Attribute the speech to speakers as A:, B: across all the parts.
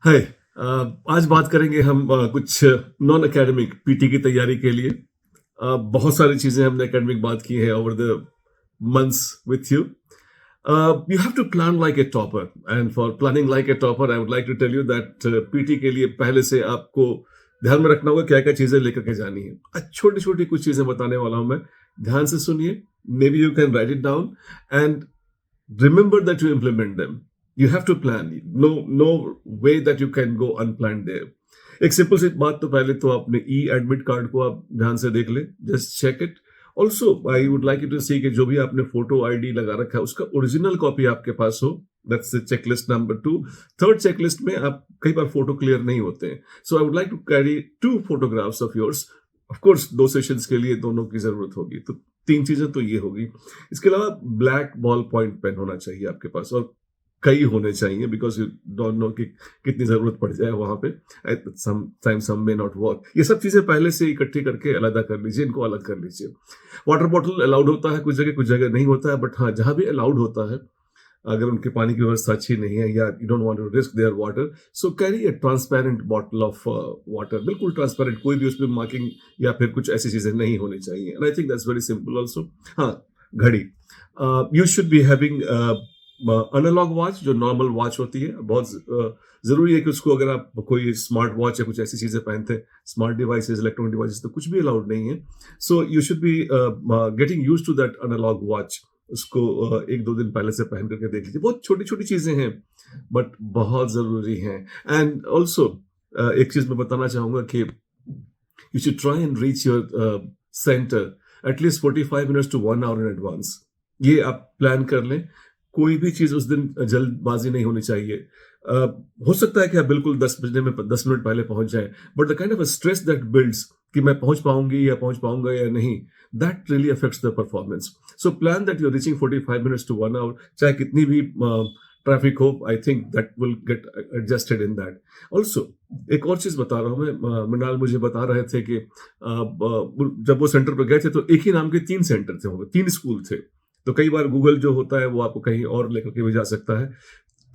A: हाय। आज बात करेंगे हम कुछ नॉन एकेडमिक पीटी की तैयारी के लिए। बहुत सारी चीज़ें हमने एकेडमिक बात की है over the months with you. You have to plan like a topper, and for planning like a topper, I would like to tell you that PT के लिए पहले से आपको ध्यान में रखना होगा क्या-क्या चीज़ें लेकर के जानी है। छोटी-छोटी कुछ चीज़ें बताने वाला हूँ मैं, ध्यान से सुनिए। Maybe you can write it down and remember that you implement them. You have to plan. No way that you can go unplanned there. एक सिंपल सी बात, तो पहले तो अपने ई एडमिट कार्ड को आप ध्यान से देख लें, just check it. Also I would like you to see कि जो भी आपने फोटो आईडी लगा रखा है उसका ओरिजिनल कॉपी आपके पास हो। That's checklist number 2। Third checklist में आप कई बार फोटो क्लियर नहीं होते हैं, so I would like to carry 2 photographs of yours. Of course 2 sessions के लिए दोनों की जरूरत होगी, तो 3 चीजें तो ये होगी। इसके अलावा ब्लैक बॉल पॉइंट पेन होना चाहिए आपके पास, और कई होने चाहिए, बिकॉज यू डोंट नो कि कितनी जरूरत पड़ जाए वहां पे। सम मे नॉट वर्क। ये सब चीजें पहले से इकट्ठी करके अलग कर लीजिए, इनको अलग कर लीजिए। वाटर बॉटल अलाउड होता है कुछ जगह नहीं होता है, बट हाँ, जहां भी अलाउड होता है, अगर उनके पानी की व्यवस्था अच्छी नहीं है या you don't want to risk their water, so carry a transparent bottle of water. बिल्कुल ट्रांसपेरेंट, कोई भी उसमें मार्किंग या फिर कुछ ऐसी चीजें नहीं होनी चाहिए। And I think that's very simple also. हाँ, घड़ी। You should be having analogue watch, जो नॉर्मल वॉच होती है। बहुत जरूरी है कि उसको, अगर आप कोई स्मार्ट वॉच या कुछ ऐसी चीजें पहनते हैं, स्मार्ट डिवाइसेस, इलेक्ट्रॉनिक डिवाइसेस, तो कुछ भी अलाउड नहीं है। So you should be getting use to that analogue watch. उसको 1-2 दिन पहले से पहन करके देख लीजिए। बहुत छोटी छोटी चीजें हैं, बट बहुत जरूरी हैं। एंड ऑल्सो एक चीज मैं बताना चाहूंगा कि you should try and reach your centre at least 45 minutes to 1 hour in advance. ये आप प्लान कर लें। कोई भी चीज उस दिन जल्दबाजी नहीं होनी चाहिए। हो सकता है कि आप बिल्कुल 10 बजने में 10 मिनट पहले पहुंच जाएं, but the kind of stress that builds कि मैं पहुंच पाऊंगी या पहुंच पाऊंगा या नहीं, that really affects the performance. So plan that you are reaching 45 minutes to 1 hour, चाहे कितनी भी ट्रैफिक हो। I think that will get adjusted in that. Also एक और चीज बता रहा हूं मैं। मृणाल मुझे बता रहे थे कि जब वो सेंटर पर गए थे तो एक ही नाम के 3 सेंटर थे, 3 स्कूल थे। तो कई बार गूगल जो होता है वो आपको कहीं और लेकर के भी जा सकता है।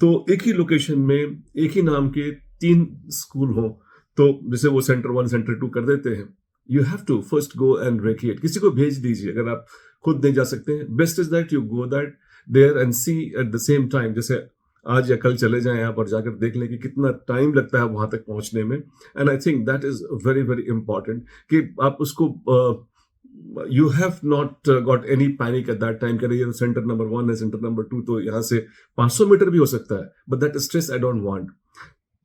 A: तो एक ही लोकेशन में एक ही नाम के 3 स्कूल हो, तो जैसे वो सेंटर 1 सेंटर 2 कर देते हैं। You have to first go and vacate, किसी को भेज दीजिए अगर आप खुद नहीं जा सकते हैं। Best is that you go that there and see at the same time. जैसे आज या कल चले जाएं आप और जाकर देख लें कि कितना टाइम लगता है वहां तक पहुंचने में। And I think that is very very important कि आप उसको you have not got any panic at that time. करिए सेंटर नंबर 1 है, सेंटर नंबर 2 तो यहाँ से 500 मीटर भी हो सकता है, but that stress I don't want.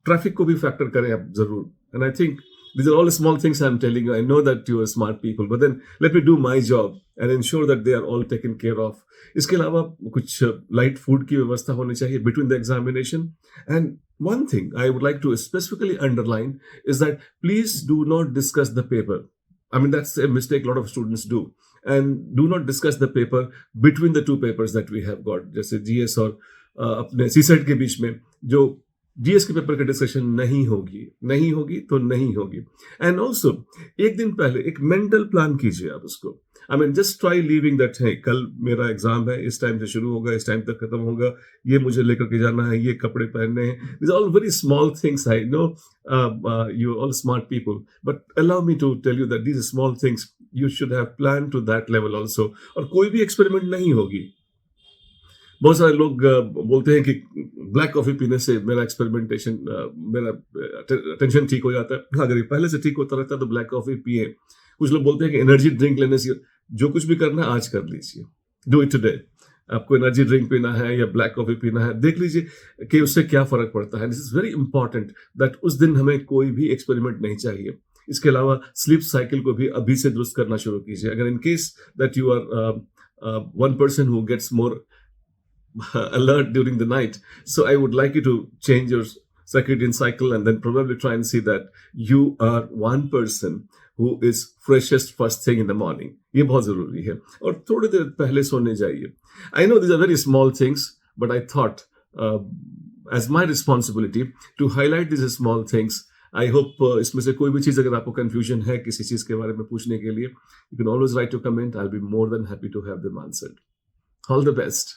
A: Traffic को भी फैक्टर करें आप जरूर। And I think these are all small things I'm telling you. I know that you are smart people, but then let me do my job and ensure that they are all taken care of. इसके अलावा कुछ light food की व्यवस्था होनी चाहिए between the examination. And one thing I would like to specifically underline is that please do not discuss the paper. I mean, that's a mistake a lot of students do. And do not discuss the paper between the 2 papers that we have got. जैसे GS और अपने CSET के बीच में जो GS के paper की discussion नहीं होगी तो नहीं होगी। एंड ऑल्सो एक दिन पहले एक मेंटल प्लान कीजिए आप उसको। I mean just try leaving that है, कल मेरा एग्जाम है, इस टाइम से शुरू होगा, इस टाइम तक खत्म होगा, ये मुझे लेकर के जाना है, ये कपड़े पहनने हैं। This all very small things. I know you all smart people, but allow me to tell you that these small things you should have plan to that level also. और कोई भी एक्सपेरिमेंट नहीं होगी। बहुत सारे लोग बोलते हैं कि ब्लैक कॉफी पीने से मेरा एक्सपेरिमेंटेशन, मेरा टेंशन ठीक हो जाता है। हाँ, अगर ये पहले से ठीक होता रहता है तो ब्लैक कॉफी पिए। कुछ लोग बोलते हैं कि एनर्जी ड्रिंक लेने से, जो कुछ भी करना है आज कर लीजिए, डू इट टुडे। आपको एनर्जी ड्रिंक पीना है या ब्लैक कॉफी पीना है, देख लीजिए कि उससे क्या फर्क पड़ता है। This is very important that उस दिन हमें कोई भी एक्सपेरिमेंट नहीं चाहिए। इसके अलावा स्लीप साइकिल को भी अभी से दुरुस्त करना शुरू कीजिए। अगर in case that you are one person who gets more alert during the night, so I would like you to change your circadian cycle and then probably try and see that you are one person who is freshest first thing in the morning. ये बहुत जरूरी है। और थोड़ी देर पहले सोने जाइए। I know these are very small things, but I thought as my responsibility to highlight these small things. I hope इसमें से कोई भी चीज अगर आपको कंफ्यूजन है किसी चीज के बारे में पूछने के लिए, you can always write a comment. I'll be more than happy to have them answered. All the best.